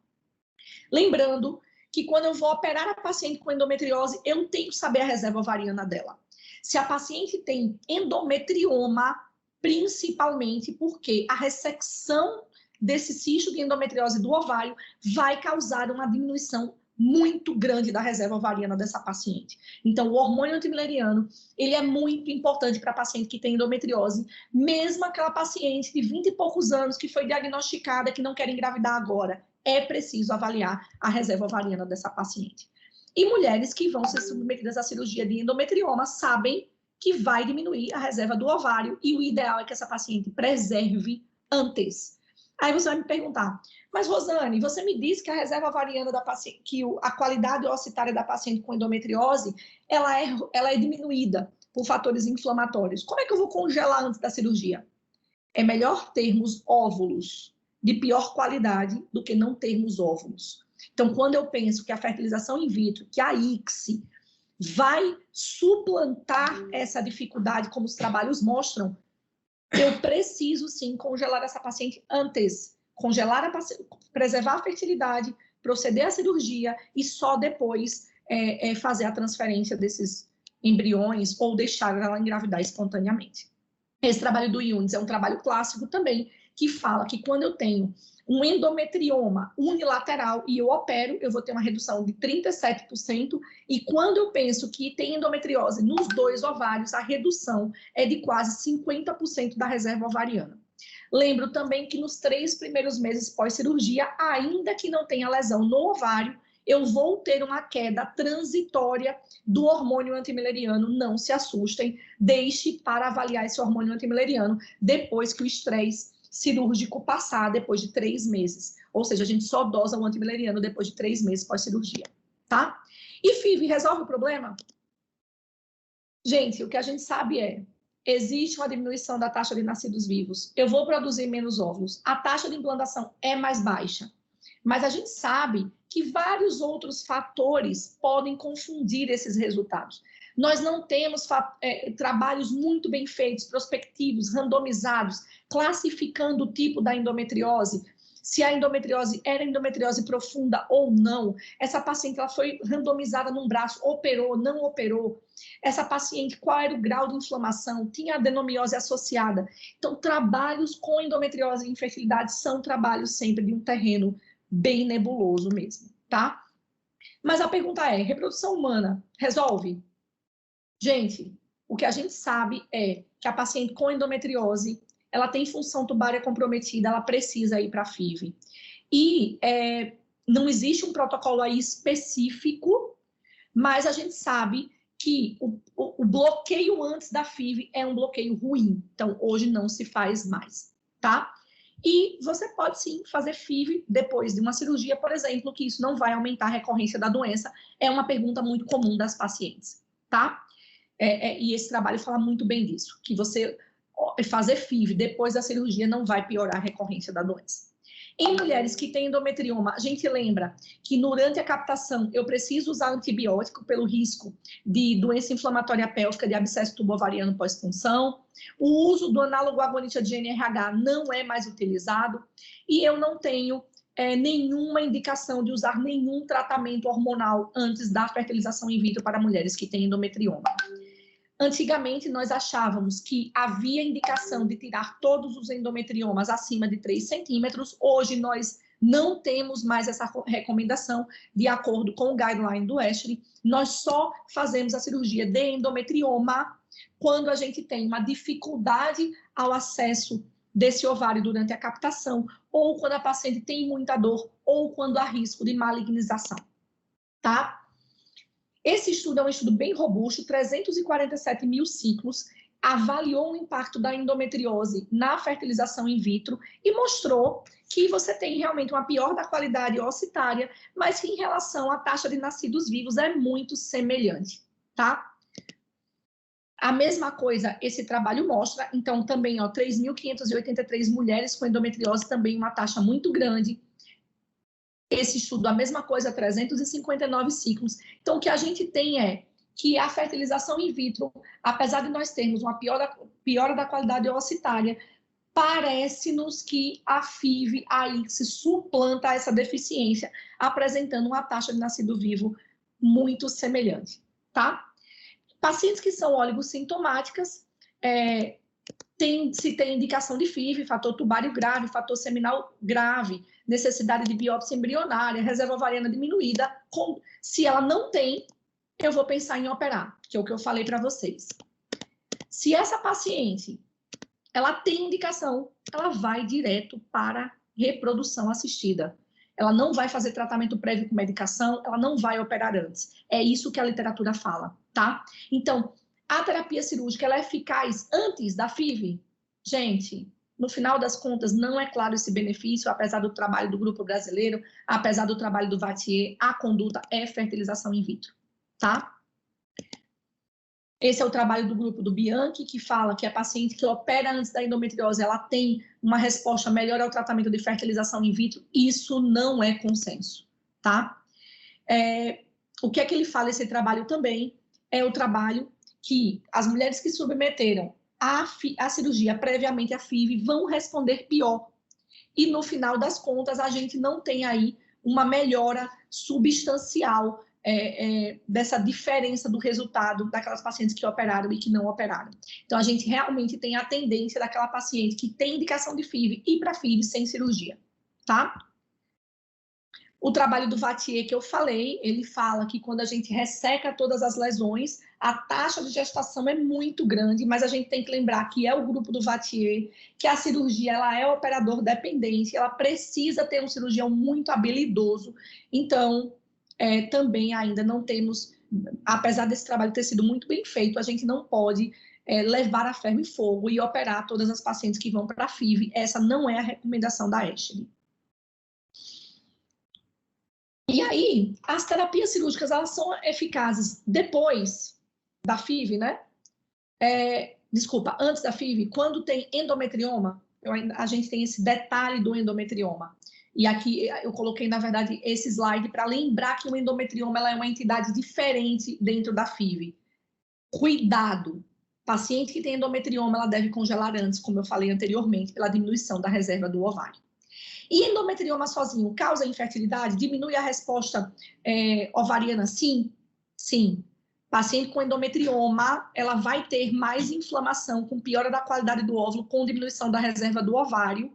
Lembrando que quando eu vou operar a paciente com endometriose, eu tenho que saber a reserva ovariana dela. Se a paciente tem endometrioma, principalmente porque a ressecção desse cisto de endometriose do ovário vai causar uma diminuição muito grande da reserva ovariana dessa paciente. Então, o hormônio antimileriano, ele é muito importante para a paciente que tem endometriose, mesmo aquela paciente de 20 e poucos anos que foi diagnosticada, que não quer engravidar agora, é preciso avaliar a reserva ovariana dessa paciente. E mulheres que vão ser submetidas à cirurgia de endometrioma sabem que vai diminuir a reserva do ovário e o ideal é que essa paciente preserve antes. Aí você vai me perguntar, mas Rosane, você me disse que a reserva ovariana da paciente, que a qualidade ocitária da paciente com endometriose, ela é diminuída por fatores inflamatórios. Como é que eu vou congelar antes da cirurgia? É melhor termos óvulos de pior qualidade do que não termos óvulos. Então, quando eu penso que a fertilização in vitro, que a ICSI, vai suplantar essa dificuldade, como os trabalhos mostram, eu preciso sim congelar essa paciente antes, congelar a paciente, preservar a fertilidade, proceder à cirurgia e só depois fazer a transferência desses embriões ou deixar ela engravidar espontaneamente. Esse trabalho do Yunis é um trabalho clássico também, que fala que quando eu tenho um endometrioma unilateral e eu opero, eu vou ter uma redução de 37%, e quando eu penso que tem endometriose nos dois ovários, a redução é de quase 50% da reserva ovariana. Lembro também que nos 3 primeiros meses pós-cirurgia, ainda que não tenha lesão no ovário, eu vou ter uma queda transitória do hormônio antimileriano, não se assustem, deixe para avaliar esse hormônio antimileriano depois que o estresse cirúrgico passar depois de 3 meses. Ou seja, a gente só dosa o antimileriano depois de 3 meses pós-cirurgia, tá? E FIV resolve o problema? Gente, o que a gente sabe existe uma diminuição da taxa de nascidos vivos. Eu vou produzir menos óvulos. A taxa de implantação é mais baixa. Mas a gente sabe que vários outros fatores podem confundir esses resultados. Nós não temos trabalhos muito bem feitos, prospectivos, randomizados, classificando o tipo da endometriose, se a endometriose era endometriose profunda ou não. Essa paciente ela foi randomizada num braço, operou, não operou. Essa paciente, qual era o grau de inflamação? Tinha adenomiose associada. Então, trabalhos com endometriose e infertilidade são trabalhos sempre de um terreno bem nebuloso mesmo, tá? Mas a pergunta é, reprodução humana resolve? Gente, o que a gente sabe é que a paciente com endometriose, ela tem função tubária comprometida, ela precisa ir para FIV. E não existe um protocolo aí específico, mas a gente sabe que o bloqueio antes da FIV é um bloqueio ruim. Então, hoje não se faz mais, tá? E você pode sim fazer FIV depois de uma cirurgia, por exemplo, que isso não vai aumentar a recorrência da doença. É uma pergunta muito comum das pacientes, tá? E esse trabalho fala muito bem disso, que você fazer FIV depois da cirurgia não vai piorar a recorrência da doença. Em mulheres que têm endometrioma, a gente lembra que durante a captação eu preciso usar antibiótico pelo risco de doença inflamatória pélvica, de abscesso tubo-ovariano pós-punção. O uso do análogo agonista de GnRH não é mais utilizado e eu não tenho nenhuma indicação de usar nenhum tratamento hormonal antes da fertilização in vitro para mulheres que têm endometrioma. Antigamente, nós achávamos que havia indicação de tirar todos os endometriomas acima de 3 centímetros. Hoje, nós não temos mais essa recomendação, de acordo com o guideline do ESHRE. Nós só fazemos a cirurgia de endometrioma quando a gente tem uma dificuldade ao acesso desse ovário durante a captação, ou quando a paciente tem muita dor, ou quando há risco de malignização, tá? Esse estudo é um estudo bem robusto, 347 mil ciclos, avaliou o impacto da endometriose na fertilização in vitro e mostrou que você tem realmente uma pior da qualidade ocitária, mas que em relação à taxa de nascidos vivos é muito semelhante, tá? A mesma coisa esse trabalho mostra, então também, 3.583 mulheres com endometriose, também uma taxa muito grande. Esse estudo, a mesma coisa, 359 ciclos. Então, o que a gente tem é que a fertilização in vitro, apesar de nós termos uma piora da qualidade ocitária, parece-nos que a FIV aí se suplanta a essa deficiência, apresentando uma taxa de nascido vivo muito semelhante, tá? Pacientes que são oligossintomáticas, se tem indicação de FIV, fator tubário grave, fator seminal grave, necessidade de biópsia embrionária, reserva ovariana diminuída. Se ela não tem, eu vou pensar em operar, que é o que eu falei para vocês. Se essa paciente ela tem indicação, ela vai direto para reprodução assistida. Ela não vai fazer tratamento prévio com medicação, ela não vai operar antes. É isso que a literatura fala, tá? Então, a terapia cirúrgica, ela é eficaz antes da FIV? Gente, no final das contas, não é claro esse benefício, apesar do trabalho do grupo brasileiro, apesar do trabalho do Vattier, a conduta é fertilização in vitro, tá? Esse é o trabalho do grupo do Bianchi, que fala que a paciente que opera antes da endometriose, ela tem uma resposta melhor ao tratamento de fertilização in vitro. Isso não é consenso, tá? O que é que ele fala, esse trabalho também? É o trabalho que as mulheres que submeteram a cirurgia previamente à FIV vão responder pior. E no final das contas, a gente não tem aí uma melhora substancial dessa diferença do resultado daquelas pacientes que operaram e que não operaram. Então, a gente realmente tem a tendência daquela paciente que tem indicação de FIV ir para FIV sem cirurgia, tá? O trabalho do Vattier que eu falei, ele fala que quando a gente resseca todas as lesões, a taxa de gestação é muito grande, mas a gente tem que lembrar que é o grupo do Vattier, que a cirurgia ela é operador dependente, ela precisa ter um cirurgião muito habilidoso. Então, também ainda não temos, apesar desse trabalho ter sido muito bem feito, a gente não pode levar a ferro e fogo e operar todas as pacientes que vão para a FIV. Essa não é a recomendação da ESHRE. E aí, as terapias cirúrgicas, elas são eficazes depois da FIV, né? Antes da FIV, quando tem endometrioma, a gente tem esse detalhe do endometrioma. E aqui eu coloquei, na verdade, esse slide para lembrar que o endometrioma ela é uma entidade diferente dentro da FIV. Cuidado! Paciente que tem endometrioma, ela deve congelar antes, como eu falei anteriormente, pela diminuição da reserva do ovário. E endometrioma sozinho causa infertilidade? Diminui a resposta ovariana? Sim. Sim. Paciente com endometrioma, ela vai ter mais inflamação, com piora da qualidade do óvulo, com diminuição da reserva do ovário.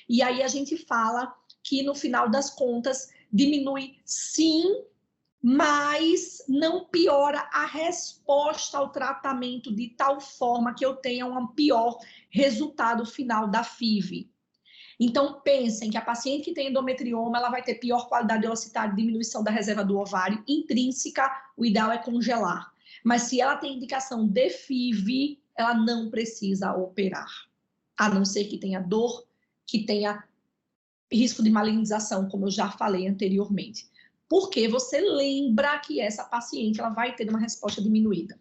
E aí a gente fala que, no final das contas, diminui sim, mas não piora a resposta ao tratamento de tal forma que eu tenha um pior resultado final da FIV. Então, pensem que a paciente que tem endometrioma, ela vai ter pior qualidade ocitária, diminuição da reserva do ovário intrínseca, o ideal é congelar. Mas se ela tem indicação de FIV, ela não precisa operar, a não ser que tenha dor, que tenha risco de malignização, como eu já falei anteriormente. Porque você lembra que essa paciente ela vai ter uma resposta diminuída.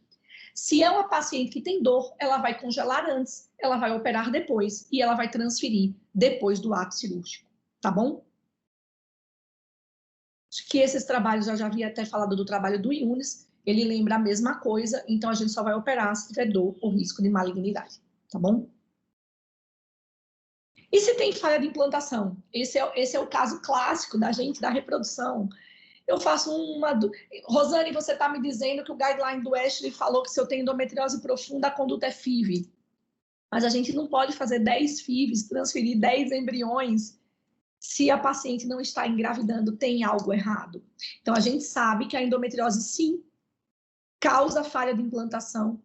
Se é uma paciente que tem dor, ela vai congelar antes, ela vai operar depois e ela vai transferir depois do ato cirúrgico, tá bom? Acho que esses trabalhos, eu já havia até falado do trabalho do Yunis, ele lembra a mesma coisa, então a gente só vai operar se tiver dor ou risco de malignidade, tá bom? E se tem falha de implantação? Esse é o caso clássico da gente, da reprodução. Eu faço uma... Rosane, você está me dizendo que o guideline do Ashley falou que se eu tenho endometriose profunda, a conduta é FIV. Mas a gente não pode fazer 10 FIVs, transferir 10 embriões, se a paciente não está engravidando, tem algo errado. Então, a gente sabe que a endometriose, sim, causa falha de implantação.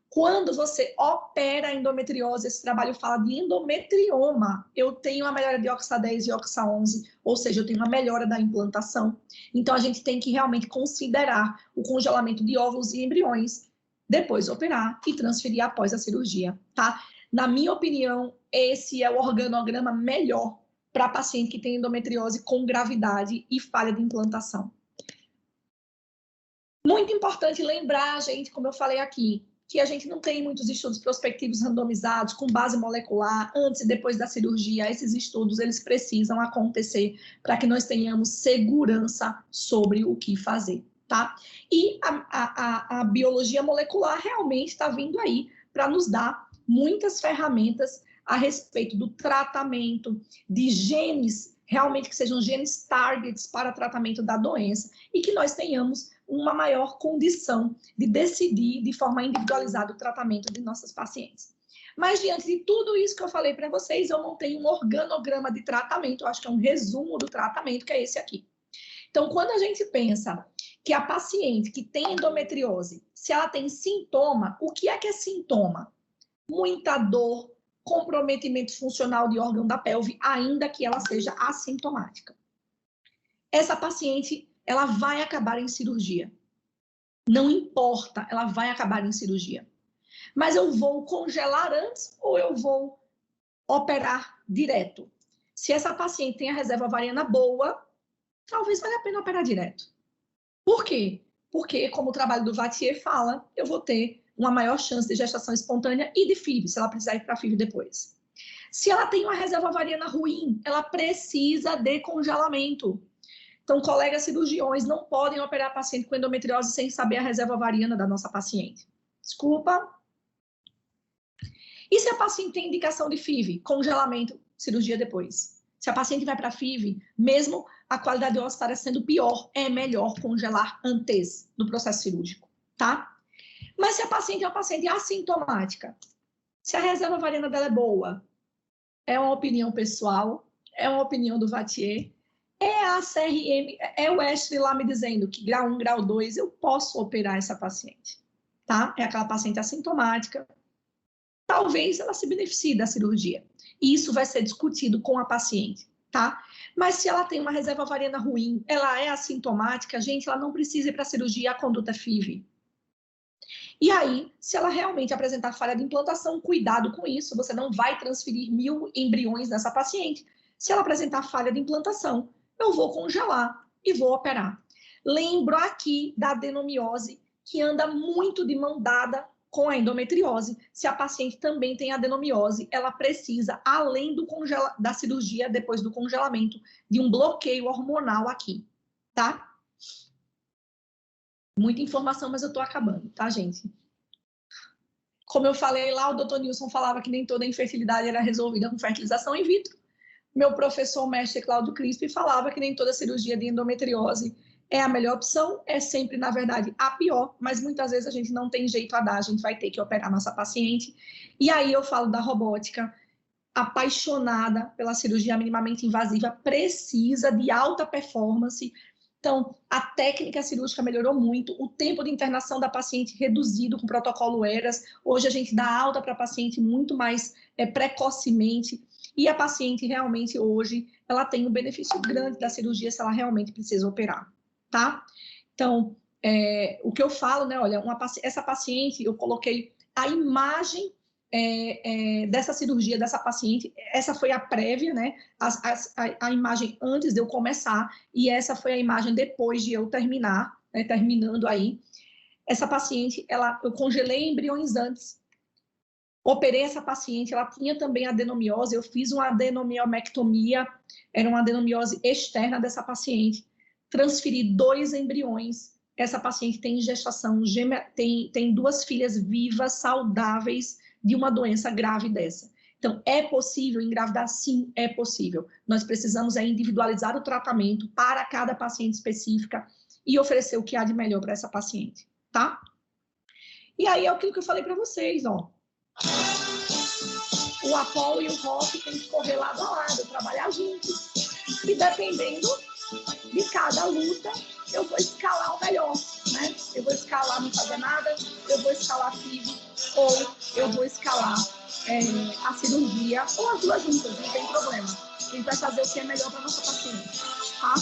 Quando você opera a endometriose, esse trabalho fala de endometrioma, eu tenho a melhora de OXA10 e OXA11, ou seja, eu tenho uma melhora da implantação. Então, a gente tem que realmente considerar o congelamento de óvulos e embriões, depois operar e transferir após a cirurgia, tá? Na minha opinião, esse é o organograma melhor para paciente que tem endometriose com gravidade e falha de implantação. Muito importante lembrar, gente, como eu falei aqui, que a gente não tem muitos estudos prospectivos randomizados com base molecular antes e depois da cirurgia. Esses estudos, eles precisam acontecer para que nós tenhamos segurança sobre o que fazer, tá? E a biologia molecular realmente está vindo aí para nos dar muitas ferramentas a respeito do tratamento de genes, realmente que sejam genes targets para tratamento da doença e que nós tenhamos uma maior condição de decidir de forma individualizada o tratamento de nossas pacientes. Mas, diante de tudo isso que eu falei para vocês, eu montei um organograma de tratamento, eu acho que é um resumo do tratamento, que é esse aqui. Então, quando a gente pensa que a paciente que tem endometriose, se ela tem sintoma, o que é sintoma? Muita dor, comprometimento funcional de órgão da pelve, ainda que ela seja assintomática. Essa paciente, ela vai acabar em cirurgia. Não importa, ela vai acabar em cirurgia. Mas eu vou congelar antes ou eu vou operar direto? Se essa paciente tem a reserva ovariana boa, talvez valha a pena operar direto. Por quê? Porque, como o trabalho do Vattier fala, eu vou ter uma maior chance de gestação espontânea e de FIV, se ela precisar ir para FIV depois. Se ela tem uma reserva ovariana ruim, ela precisa de congelamento. Então, colegas cirurgiões não podem operar paciente com endometriose sem saber a reserva ovariana da nossa paciente. Desculpa. E se a paciente tem indicação de FIV? Congelamento, cirurgia depois. Se a paciente vai para FIV, mesmo a qualidade óssea sendo pior, é melhor congelar antes do processo cirúrgico, tá? Mas se a paciente é uma paciente assintomática, se a reserva ovariana dela é boa, é uma opinião pessoal, é uma opinião do Vattier, é a CRM, é o Ashley lá me dizendo que grau 1, grau 2, eu posso operar essa paciente, tá? É aquela paciente assintomática, talvez ela se beneficie da cirurgia. E isso vai ser discutido com a paciente, tá? Mas se ela tem uma reserva ovariana ruim, ela é assintomática, gente, ela não precisa ir para a cirurgia, a conduta é FIV. E aí, se ela realmente apresentar falha de implantação, cuidado com isso, você não vai transferir 1000 embriões nessa paciente. Se ela apresentar falha de implantação, eu vou congelar e vou operar. Lembro aqui da adenomiose, que anda muito de mão dada com a endometriose. Se a paciente também tem adenomiose, ela precisa, além da cirurgia, depois do congelamento, de um bloqueio hormonal aqui, tá? Muita informação, mas eu estou acabando, tá, gente? Como eu falei lá, o Dr. Nilson falava que nem toda infertilidade era resolvida com fertilização in vitro. Meu professor, mestre Cláudio Crispi, falava que nem toda cirurgia de endometriose é a melhor opção, é sempre, na verdade, a pior, mas muitas vezes a gente não tem jeito a dar, a gente vai ter que operar nossa paciente. E aí eu falo da robótica, apaixonada pela cirurgia minimamente invasiva, precisa de alta performance. Então, a técnica cirúrgica melhorou muito, o tempo de internação da paciente reduzido com o protocolo ERAS. Hoje a gente dá alta para a paciente muito mais precocemente. E a paciente realmente hoje, ela tem um benefício grande da cirurgia se ela realmente precisa operar, tá? Então, o que eu falo, né, olha, essa paciente, eu coloquei a imagem dessa cirurgia dessa paciente, essa foi a prévia, né, a imagem antes de eu começar, e essa foi a imagem depois de eu terminar, né, terminando aí. Essa paciente, eu congelei embriões antes, Operei essa paciente, ela tinha também adenomiose, eu fiz uma adenomiomectomia, era uma adenomiose externa dessa paciente, transferi 2 embriões, essa paciente tem gestação, tem 2 filhas vivas, saudáveis, de uma doença grave dessa. Então, é possível engravidar? Sim, é possível. Nós precisamos individualizar o tratamento para cada paciente específica e oferecer o que há de melhor para essa paciente, tá? E aí é aquilo que eu falei para vocês, ó. O Apollo e o Rock têm que correr lado a lado, trabalhar juntos. E dependendo de cada luta, eu vou escalar o melhor, né? Eu vou escalar não fazer nada, eu vou escalar FIV, ou eu vou escalar a cirurgia, ou as 2 juntas, não tem problema. A gente vai fazer o que é melhor para nossa paciente, tá?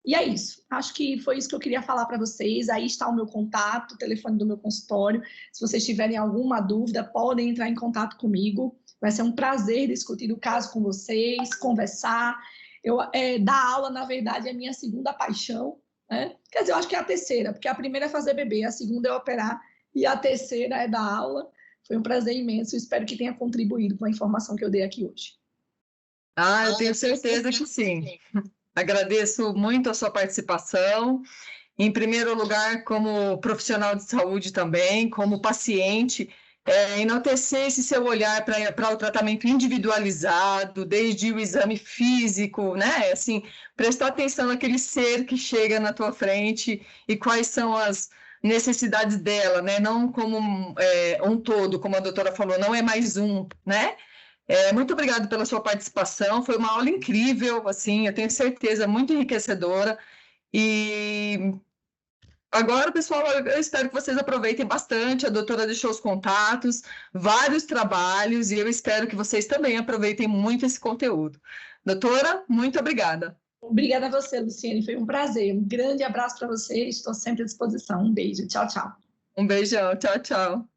E é isso. Acho que foi isso que eu queria falar para vocês. Aí está o meu contato, o telefone do meu consultório. Se vocês tiverem alguma dúvida, podem entrar em contato comigo. Vai ser um prazer discutir o caso com vocês, conversar. Dar aula, na verdade, é a minha segunda paixão, né? Quer dizer, eu acho que é a terceira, porque a primeira é fazer bebê, a segunda é operar e a terceira é dar aula. Foi um prazer imenso. Espero que tenha contribuído com a informação que eu dei aqui hoje. Eu tenho certeza que sim. Agradeço muito a sua participação. Em primeiro lugar, como profissional de saúde também, como paciente, enaltecer esse seu olhar para o tratamento individualizado, desde o exame físico, né? Assim, prestar atenção naquele ser que chega na tua frente e quais são as necessidades dela, né? Não como um todo, como a doutora falou, não é mais um, né? Muito obrigada pela sua participação, foi uma aula incrível, assim, eu tenho certeza, muito enriquecedora. E agora, pessoal, eu espero que vocês aproveitem bastante. A doutora deixou os contatos, vários trabalhos, e eu espero que vocês também aproveitem muito esse conteúdo. Doutora, muito obrigada. Obrigada a você, Luciane, foi um prazer. Um grande abraço para você, estou sempre à disposição. Um beijo, tchau, tchau. Um beijão, tchau, tchau.